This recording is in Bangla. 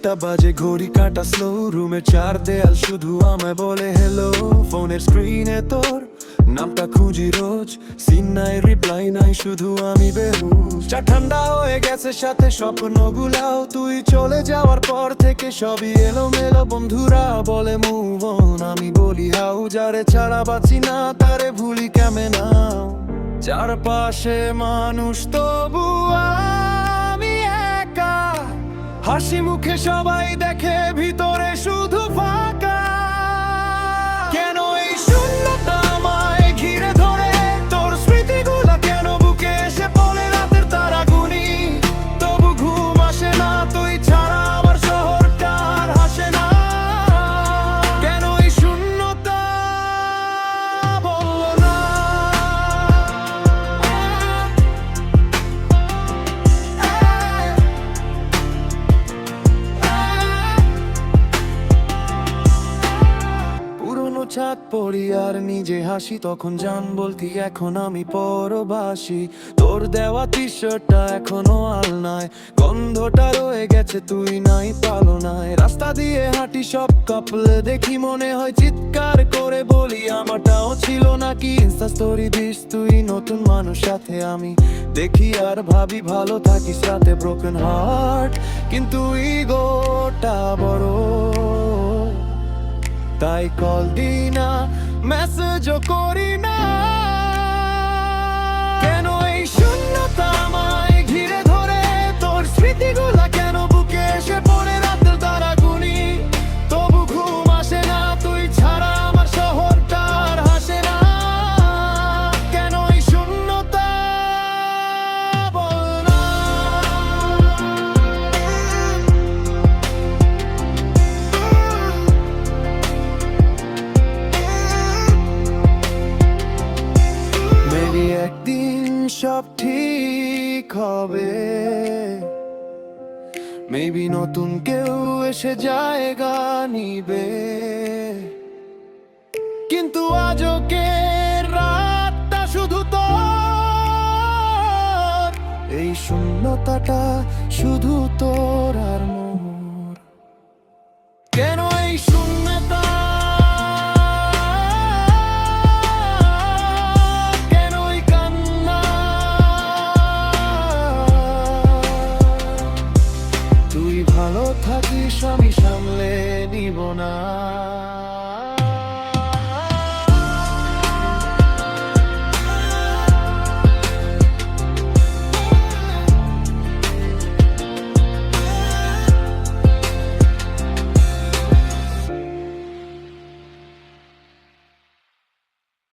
একটা বাজে, ঘড়ি কাটা স্লো, রুমে চার দেয়াল শুধু আমায় বলে হ্যালো। ফোনের স্ক্রিনে তোর নামটা খুঁজি রোজ, সিন নাই, রিপ্লাই নাই, শুধু আমি বেহুশ। চা ঠান্ডা হয়ে গেছে, সাথে স্বপ্নগুলাও। তুই চলে যাওয়ার পর থেকে সবই এলোমেলো। বন্ধুরা বলে মুভ অন, আমি বলি হাউ। যারে ছাড়া বাঁচি না তারে ভুলি কেমনে। চারপাশে মানুষ তবু আমি একা, হাসি মুখে সবাই দেখে, ভিতরে শুধু ফাঁকা। কেন এই শূন্যতা আমায় ঘিরে ধরে? তোর স্মৃতিগুলা কেন বুকে এসে পড়ে? রাতের তারা গুনি, তবু ঘুম আসে না। তুই ছাড়া আমার শহরটা আর হাসে না। কেন এই শূন্যতা বললো না? পুরনো ছাদ পড়ি আর নিজে হাসি, তখন জান বলতি এখন আমি পরবাসী। তোর দেওয়া টি শার্টটা এখনো আলনায়, গন্ধটা রয়ে গেছে, তুই নাই পালনায়। রাস্তা দিয়ে হাঁটি, সব কাপলে দেখি, মনে হয় চিৎকার করে বলি আমারটাও ছিল নাকি। ইনস্টা স্টোরি দিস তুই নতুন মানুষ, সাথে আমি দেখি আর ভাবি ভালো থাকিস রাতে। ব্রোকেন হার্ট, কিন্তু ইগোটা বড়, তাই কল দিই না, মেসেজও করি না। কেন এই শূন্যতা আমায় ঘিরে ধরে? তোর স্মৃতিগুলা কেন বুকে এসে পড়ে? রাতের তারা গুনি, তবু ঘুম আসে না। তুই ছাড়া আমার শহরটা আর হাসে না। কেন এই শূন্যতা বল না? Maybe একদিন সব ঠিক হবে, মেবি নতুন কেউ এসে জায়গা নিবে। কিন্তু আজকে রাতটা শুধু তোর, এই শূন্যতাটা শুধু তোর আর মোর। কেন এই শূন্যতা? কেন এই কান্না? তুই ভালো থাকিস, আমি সামলে নিব না।